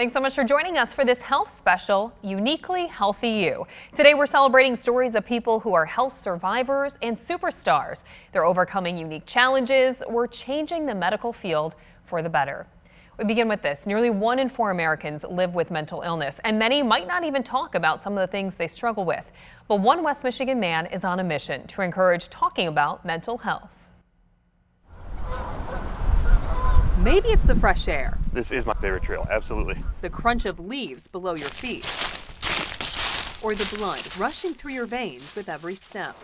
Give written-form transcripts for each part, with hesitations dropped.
Thanks so much for joining us for this health special, Uniquely Healthy You. Today we're celebrating stories of people who are health survivors and superstars. They're overcoming unique challenges or changing the medical field for the better. We begin with this. Nearly 1 in 4 Americans live with mental illness, and many might not even talk about some of the things they struggle with. But one West Michigan man is on a mission to encourage talking about mental health. Maybe it's the fresh air. This is my favorite trail, absolutely. The crunch of leaves below your feet. Or the blood rushing through your veins with every step.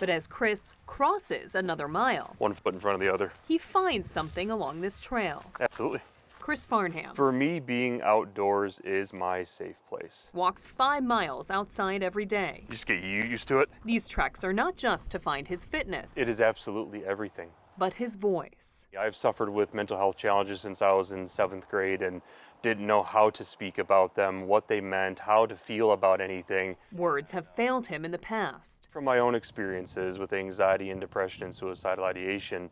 But as Chris crosses another mile, one foot in front of the other, he finds something along this trail. Absolutely. Chris Farnham. For me, being outdoors is my safe place. Walks 5 miles outside every day. You just get used to it. These treks are not just to find his fitness. It is absolutely everything. But his voice. I've suffered with mental health challenges since I was in 7th grade and didn't know how to speak about them, what they meant, how to feel about anything. Words have failed him in the past. From my own experiences with anxiety and depression and suicidal ideation,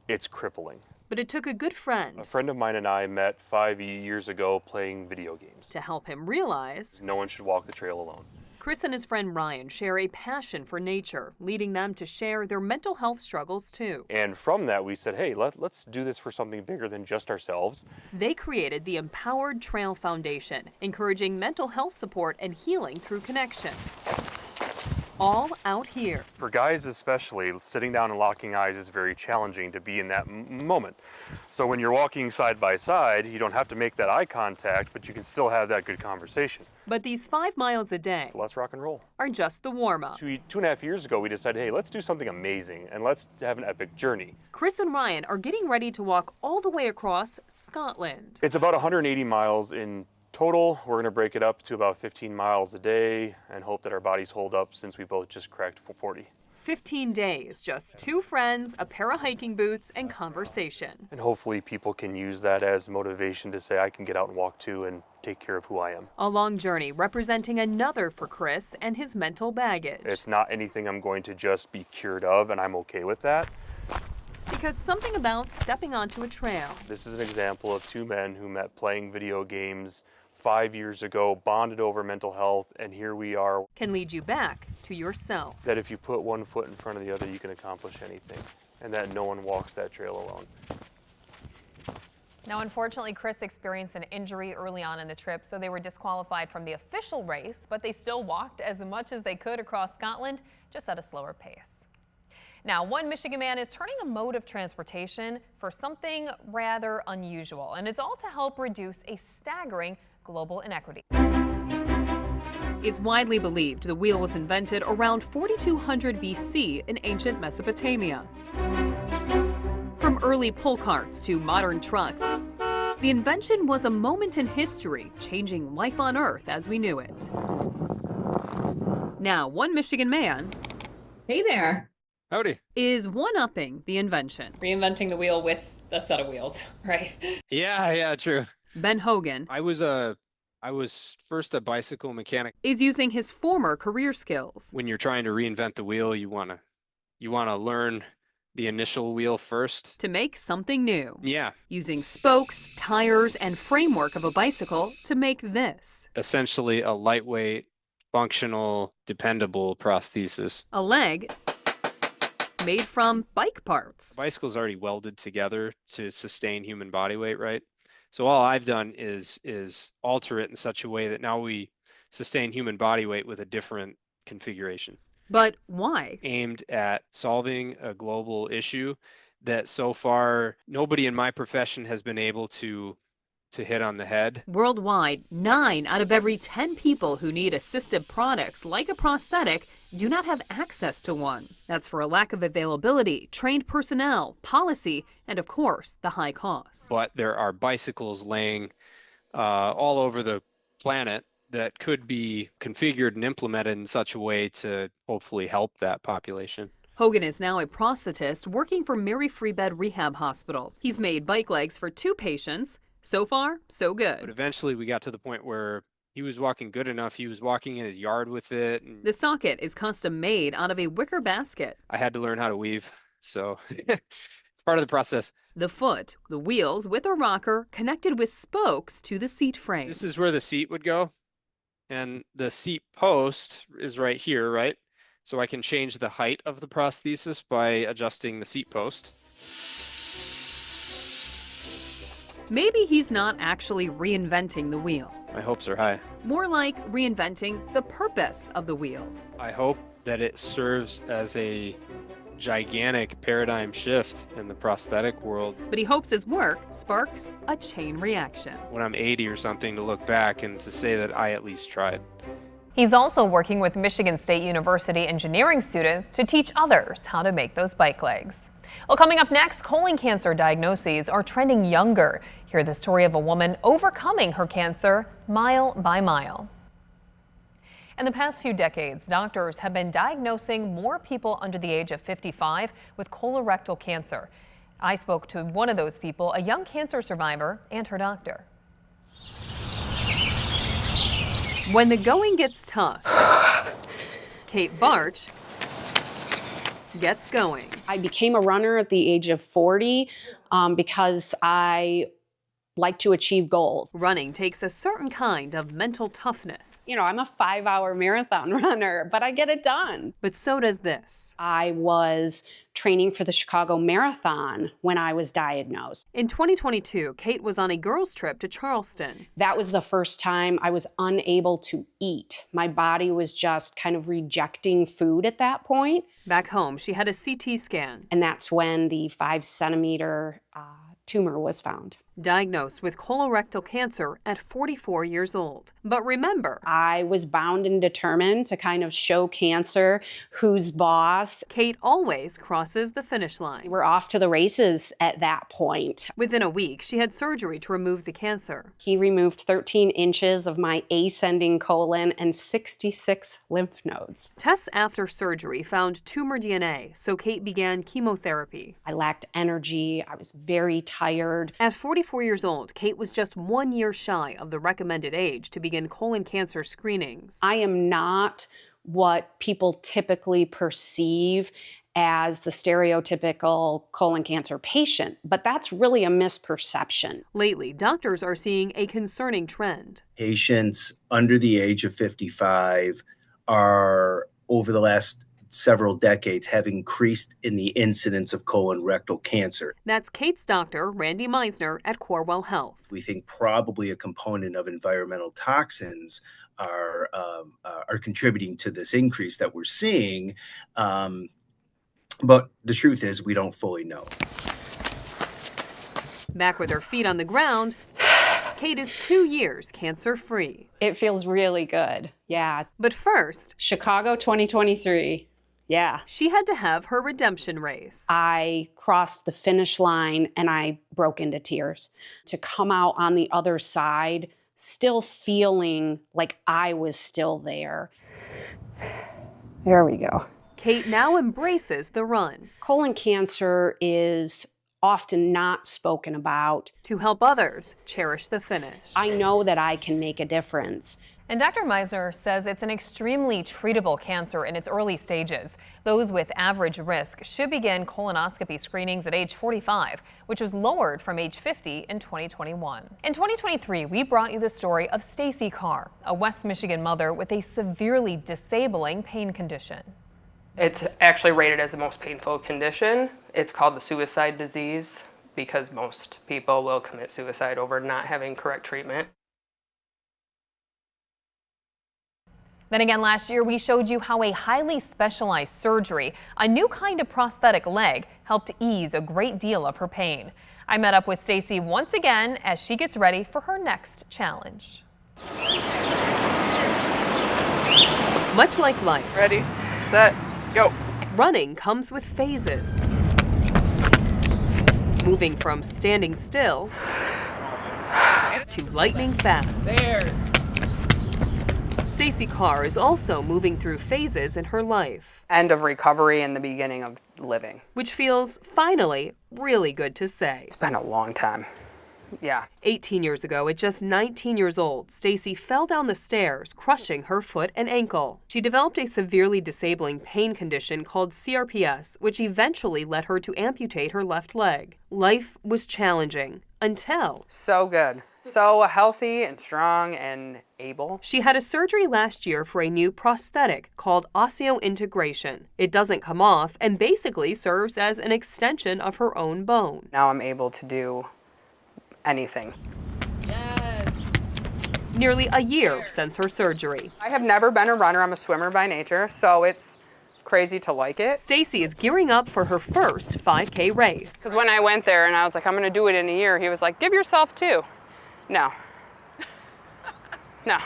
it's crippling. But it took a good friend. A friend of mine and I met 5 years ago playing video games. To help him realize no one should walk the trail alone. Chris and his friend Ryan share a passion for nature, leading them to share their mental health struggles too. And from that we said, hey, let's do this for something bigger than just ourselves. They created the Empowered Trail Foundation, encouraging mental health support and healing through connection. All out here. For guys especially, sitting down and locking eyes is very challenging to be in that moment. So when you're walking side by side, you don't have to make that eye contact, but you can still have that good conversation. But these 5 miles a day so let's rock and roll. Are just the warm-up. 2.5 years ago, we decided, hey, let's do something amazing and let's have an epic journey. Chris and Ryan are getting ready to walk all the way across Scotland. It's about 180 miles in total. We're going to break it up to about 15 miles a day and hope that our bodies hold up since we both just cracked 40. 15 days, just 2 friends, a pair of hiking boots, and conversation. And hopefully people can use that as motivation to say, I can get out and walk too and take care of who I am. A long journey representing another for Chris and his mental baggage. It's not anything I'm going to just be cured of, and I'm okay with that. Because something about stepping onto a trail. This is an example of 2 men who met playing video games 5 years ago, bonded over mental health, and here we are. Can lead you back to yourself. That if you put one foot in front of the other, you can accomplish anything, and that no one walks that trail alone. Now, unfortunately, Chris experienced an injury early on in the trip, so they were disqualified from the official race, but they still walked as much as they could across Scotland, just at a slower pace. Now, one Michigan man is turning a mode of transportation for something rather unusual, and it's all to help reduce a staggering global inequity. It's widely believed the wheel was invented around 4200 BC in ancient Mesopotamia. From early pull carts to modern trucks, the invention was a moment in history, changing life on Earth as we knew it. Now, one Michigan man, hey there, howdy, is one-upping the invention. Reinventing the wheel with a set of wheels, right? Yeah, true. Ben Hogan I was first a bicycle mechanic. is using his former career skills. When you're trying to reinvent the wheel, you wanna learn the initial wheel first To make something new. Yeah. Using spokes, tires, and framework of a bicycle to make this. Essentially a lightweight, functional, dependable prosthesis. A leg made from bike parts. Bicycle's already welded together to sustain human body weight, right? So all I've done is alter it in such a way that now we sustain human body weight with a different configuration. But why? Aimed at solving a global issue that so far nobody in my profession has been able to hit on the head. Worldwide, 9 out of every 10 people who need assistive products like a prosthetic do not have access to one. That's for a lack of availability, trained personnel, policy, and of course, the high cost. But there are bicycles laying all over the planet that could be configured and implemented in such a way to hopefully help that population. Hogan is now a prosthetist working for Mary Free Bed Rehab Hospital. He's made bike legs for 2 patients. So far, so good. But eventually we got to the point where he was walking good enough. He was walking in his yard with it. And the socket is custom made out of a wicker basket. I had to learn how to weave. So it's part of the process. The foot, the wheels with a rocker connected with spokes to the seat frame. This is where the seat would go. And the seat post is right here, right? So I can change the height of the prosthesis by adjusting the seat post. Maybe he's not actually reinventing the wheel. My hopes are high. More like reinventing the purpose of the wheel. I hope that it serves as a gigantic paradigm shift in the prosthetic world But he hopes his work sparks a chain reaction. when I'm 80 or something to look back and to say that I at least tried. He's also working with Michigan State University engineering students to teach others how to make those bike legs. Well, coming up next, colon cancer diagnoses are trending younger. Hear the story of a woman overcoming her cancer mile by mile. In the past few decades, doctors have been diagnosing more people under the age of 55 with colorectal cancer. I spoke to one of those people, a young cancer survivor, and her doctor. When the going gets tough, Kate Barch gets going. I became a runner at the age of 40 because I like to achieve goals. Running takes a certain kind of mental toughness, You know, I'm a 5-hour marathon runner, but I get it done. but so does this. I was training for the Chicago Marathon when I was diagnosed. In 2022, Kate was on a girls' trip to Charleston. That was the first time I was unable to eat. My body was just kind of rejecting food at that point. Back home, she had a CT scan. And that's when the 5-centimeter tumor was found. Diagnosed with colorectal cancer at 44 years old. But remember, I was bound and determined to kind of show cancer who's boss. Kate always crosses the finish line. We're off to the races at that point. Within a week, she had surgery to remove the cancer. He removed 13 inches of my ascending colon and 66 lymph nodes. Tests after surgery found tumor DNA, so Kate began chemotherapy. I lacked energy. I was very tired. At 44 years old, Kate was just 1 year shy of the recommended age to begin colon cancer screenings. I am not what people typically perceive as the stereotypical colon cancer patient, but that's really a misperception. Lately, doctors are seeing a concerning trend. Patients under the age of 55 are, over the last several decades, have increased in the incidence of colorectal cancer. That's Kate's doctor, Randy Meisner, at Corewell Health. We think probably a component of environmental toxins are contributing to this increase that we're seeing. But the truth is, we don't fully know. Back with her feet on the ground, Kate is 2 years cancer-free. It feels really good. Yeah. But first, Chicago 2023. Yeah. she had to have her redemption race. I crossed the finish line and I broke into tears. To come out on the other side, still feeling like I was still there. There we go. Kate now embraces the run Colon cancer is often not spoken about. to help others cherish the finish. I know that I can make a difference. And Dr. Meisner says it's an extremely treatable cancer in its early stages. Those with average risk should begin colonoscopy screenings at age 45, which was lowered from age 50 in 2021. In 2023, we brought you the story of Stacy Carr, a West Michigan mother with a severely disabling pain condition. It's actually rated as the most painful condition. It's called the suicide disease because most people will commit suicide over not having correct treatment. Then again, last year we showed you how a highly specialized surgery, a new kind of prosthetic leg, helped ease a great deal of her pain. I met up with Stacy once again as she gets ready for her next challenge. Much like life, Ready, set, go. running comes with phases. Moving from standing still to lightning fast. There. Stacy Carr is also moving through phases in her life, End of recovery and the beginning of living. which feels finally really good to say. It's been a long time. Yeah. 18 years ago, at just 19 years old, Stacy fell down the stairs, crushing her foot and ankle. She developed a severely disabling pain condition called CRPS, which eventually led her to amputate her left leg. Life was challenging until So good. So healthy and strong and able. she had a surgery last year for a new prosthetic called osseointegration. It doesn't come off and basically serves as an extension of her own bone. Now I'm able to do anything. Nearly a year since her surgery. I have never been a runner. I'm a swimmer by nature, so it's crazy to like it. Stacy is gearing up for her first 5K race. Because when I went there and I was like, I'm going to do it in a year, he was like, give yourself 2. No. No.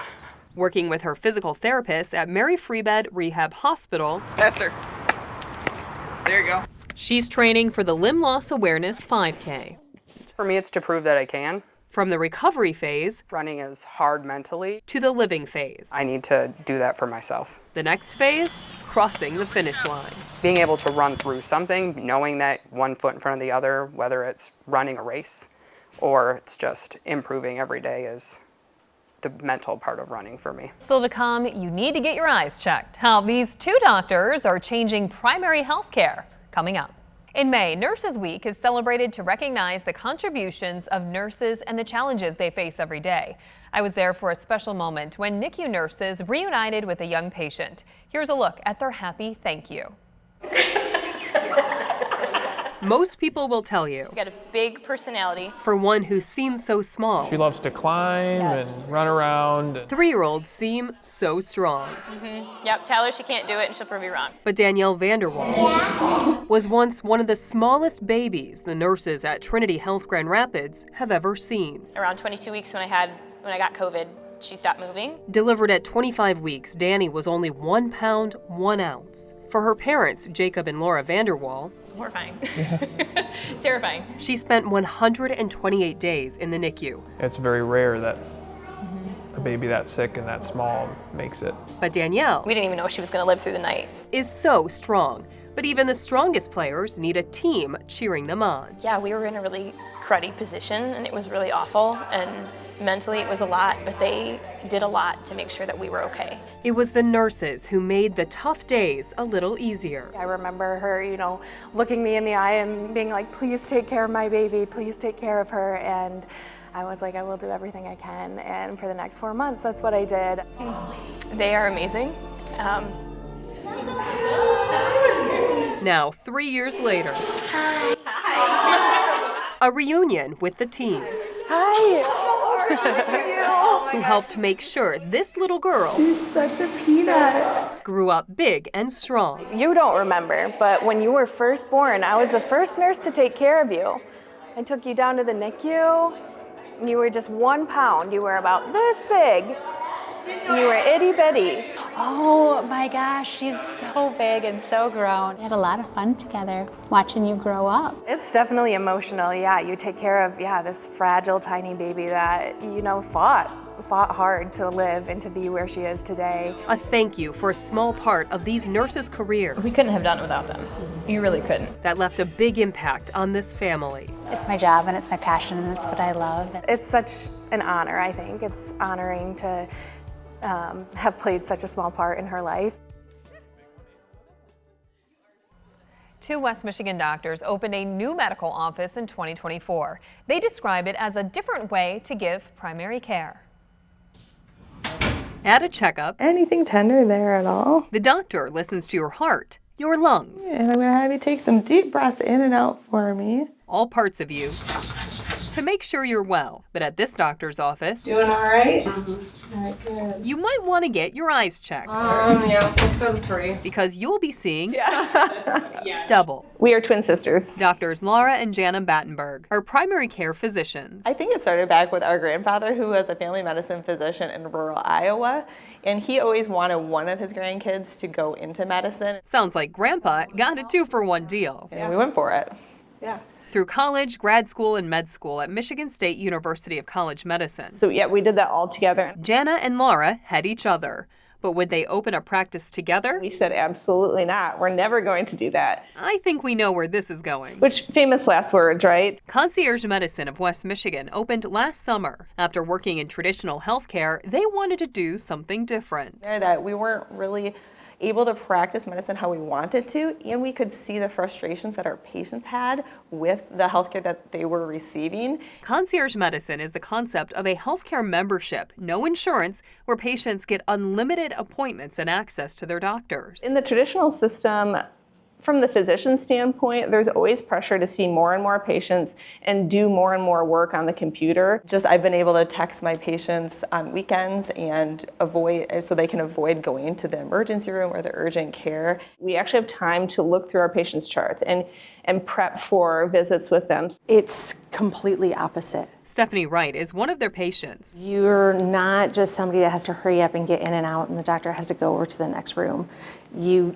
Working with her physical therapist at Mary Freebed Rehab Hospital, Faster. There you go. she's training for the Limb Loss Awareness 5K. For me, it's to prove that I can. From the recovery phase Running is hard mentally. to the living phase. I need to do that for myself. The next phase, crossing the finish line. Being able to run through something, knowing that one foot in front of the other, whether it's running a race or it's just improving every day, is the mental part of running for me. Still to come, you need to get your eyes checked. How these 2 doctors are changing primary health care. Coming up. In May, Nurses Week is celebrated to recognize the contributions of nurses and the challenges they face every day. I was there for a special moment when NICU nurses reunited with a young patient. Here's a look at their happy thank you. Most people will tell you, She's got a big personality. for one who seems so small, She loves to climb and run around. 3-year-olds seem so strong. Yep, tell her she can't do it and she'll prove you wrong. But Danielle Vanderwall was once one of the smallest babies the nurses at Trinity Health Grand Rapids have ever seen. Around 22 weeks when I got COVID, she stopped moving. Delivered at 25 weeks, Danny was only 1 pound, 1 ounce. For her parents, Jacob and Laura Vanderwall, Horrifying. Terrifying. she spent 128 days in the NICU. It's very rare that a baby that sick and that small makes it. But Danielle We didn't even know she was going to live through the night. is so strong. But even the strongest players need a team cheering them on. Yeah, we were in a really cruddy position and it was really awful and mentally it was a lot, but they did a lot to make sure that we were okay. It was the nurses who made the tough days a little easier. I remember her, looking me in the eye and being like, please take care of my baby, please take care of her. And I was like, I will do everything I can. And for the next 4 months, that's what I did. They are amazing. Now, 3 years later, a reunion with the team. Who helped make sure this little girl Such a peanut. grew up big and strong. You don't remember, but when you were first born, I was the first nurse to take care of you. I took you down to the NICU. And you were just 1 pound. You were about this big. And you were itty bitty. Oh my gosh, she's so big and so grown. We had a lot of fun together watching you grow up. It's definitely emotional, yeah. You take care of, this fragile, tiny baby that, fought hard to live and to be where she is today. A thank you for a small part of these nurses' careers. We couldn't have done it without them. You really couldn't. That left a big impact on this family. It's my job and it's my passion and it's what I love. It's such an honor, I think. It's honoring to have played such a small part in her life. 2 West Michigan doctors opened a new medical office in 2024. They describe it as a different way to give primary care. At a checkup, Anything tender there at all? the doctor listens to your heart, your lungs, And I'm gonna have you take some deep breaths in and out for me. all parts of you, to make sure you're well. But at this doctor's office, Doing all right? All right, good. you might want to get your eyes checked Yeah, let's go to 3. because you'll be seeing double. We are twin sisters. Doctors Laura and Jana Battenberg are primary care physicians. I think it started back with our grandfather, who was a family medicine physician in rural Iowa, and he always wanted one of his grandkids to go into medicine. Sounds like Grandpa got a 2-for-1 deal. And we went for it. Yeah. Through college, grad school, and med school at Michigan State University of College Medicine, So yeah, we did that all together. Jana and Laura had each other. But would they open a practice together? We said absolutely not. We're never going to do that. I think we know where this is going. Which famous last words, right? Concierge Medicine of West Michigan opened last summer. After working in traditional healthcare, they wanted to do something different. That we weren't really able to practice medicine how we wanted to, and we could see the frustrations that our patients had with the healthcare that they were receiving. Concierge medicine is the concept of a healthcare membership, no insurance, where patients get unlimited appointments and access to their doctors. In the traditional system, from the physician standpoint, there's always pressure to see more and more patients and do more and more work on the computer. I've been able to text my patients on weekends and so they can avoid going to the emergency room or the urgent care. We actually have time to look through our patients' charts and prep for visits with them. It's completely opposite. Stephanie Wright is one of their patients. You're not just somebody that has to hurry up and get in and out and the doctor has to go over to the next room. You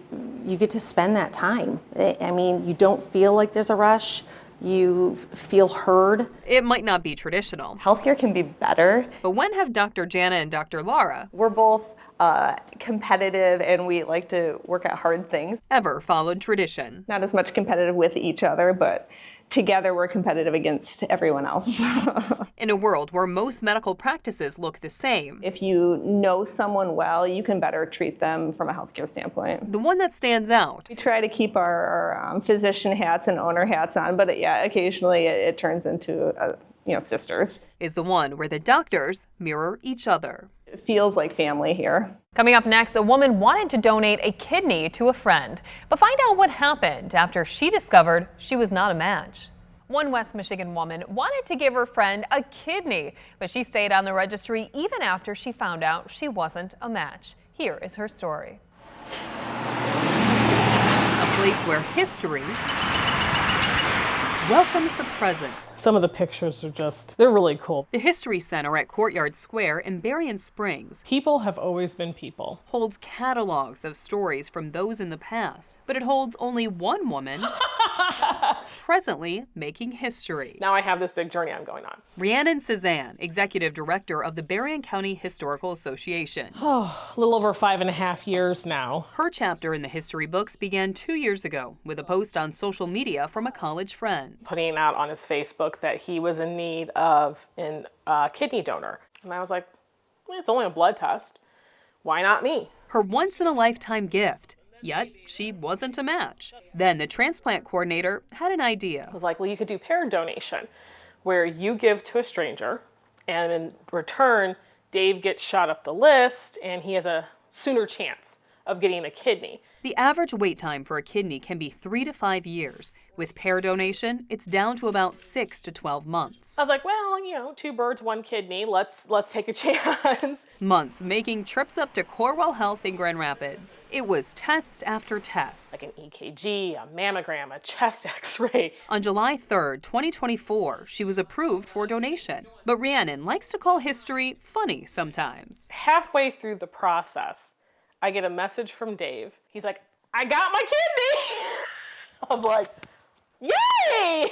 get to spend that time. I mean, you don't feel like there's a rush. You feel heard. It might not be traditional. Healthcare can be better. But when have Dr. Jana and Dr. Laura, we're both competitive and we like to work at hard things, ever followed tradition? Not as much competitive with each other, but together we're competitive against everyone else. In a world where most medical practices look the same, if you know someone well, you can better treat them from a healthcare standpoint. The one that stands out. We try to keep our physician hats and owner hats on, but occasionally it turns into sisters. Is the one where the doctors mirror each other. It feels like family here. Coming up next, a woman wanted to donate a kidney to a friend, but find out what happened after she discovered she was not a match. One West Michigan woman wanted to give her friend a kidney, but she stayed on the registry even after she found out she wasn't a match. Here is her story. A place where history welcomes the present. Some of the pictures are they're really cool. The History Center at Courtyard Square in Berrien Springs. People have always been people. Holds catalogs of stories from those in the past, but it holds only one woman presently making history. Now I have this big journey I'm going on. Rhiannon Cezanne, Executive Director of the Berrien County Historical Association. Oh, a little over 5.5 years now. Her chapter in the history books began 2 years ago with a post on social media from a college friend. Putting out on his Facebook that he was in need of a kidney donor. And I was like, it's only a blood test. Why not me? Her once-in-a-lifetime gift. Yet, she wasn't a match. Then the transplant coordinator had an idea. I was like, well, you could do paired donation, where you give to a stranger, and in return, Dave gets shot up the list, and he has a sooner chance of getting a kidney. The average wait time for a kidney can be 3 to 5 years. With pair donation, it's down to about 6 to 12 months. I was like, well, 2 birds, 1 kidney. Let's take a chance. Months making trips up to Corewell Health in Grand Rapids. It was test after test. Like an EKG, a mammogram, a chest x-ray. On July 3rd, 2024, she was approved for donation. But Rhiannon likes to call history funny sometimes. Halfway through the process, I get a message from Dave. He's like, I got my kidney! I was like, yay!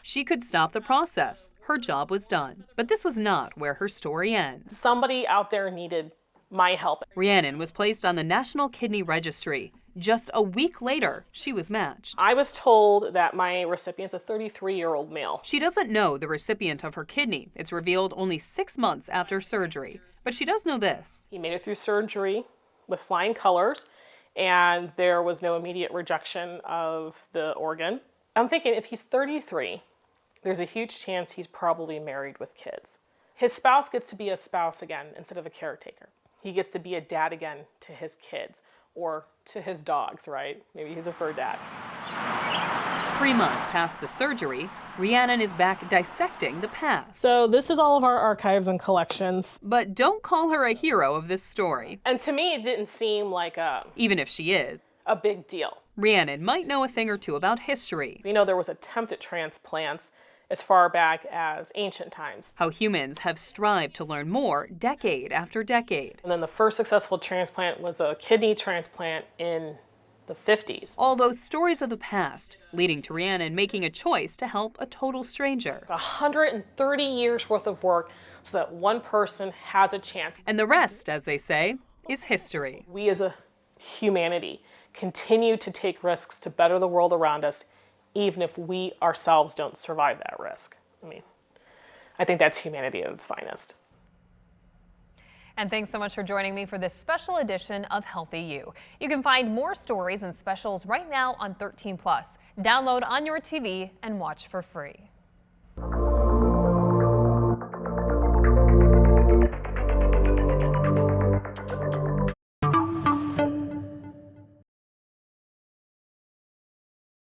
She could stop the process. Her job was done. But this was not where her story ends. Somebody out there needed my help. Rhiannon was placed on the National Kidney Registry. Just a week later, she was matched. I was told that my recipient's a 33-year-old male. She doesn't know the recipient of her kidney. It's revealed only 6 months after surgery. But she does know this. He made it through surgery with flying colors, and there was no immediate rejection of the organ. I'm thinking if he's 33, there's a huge chance he's probably married with kids. His spouse gets to be a spouse again instead of a caretaker. He gets to be a dad again to his kids or to his dogs, right? Maybe he's a fur dad. 3 months past the surgery, Rhiannon is back dissecting the past. So this is all of our archives and collections. But don't call her a hero of this story. And to me, it didn't seem like even if she is, a big deal. Rhiannon might know a thing or two about history. There was attempted transplants as far back as ancient times. How humans have strived to learn more decade after decade. And then the first successful transplant was a kidney transplant in the 50s. All those stories of the past, leading to Rhiannon making a choice to help a total stranger. 130 years worth of work so that one person has a chance. And the rest, as they say, is history. We as a humanity continue to take risks to better the world around us, even if we ourselves don't survive that risk. I mean, I think that's humanity at its finest. And thanks so much for joining me for this special edition of Healthy You. You can find more stories and specials right now on 13+. Download on your TV and watch for free.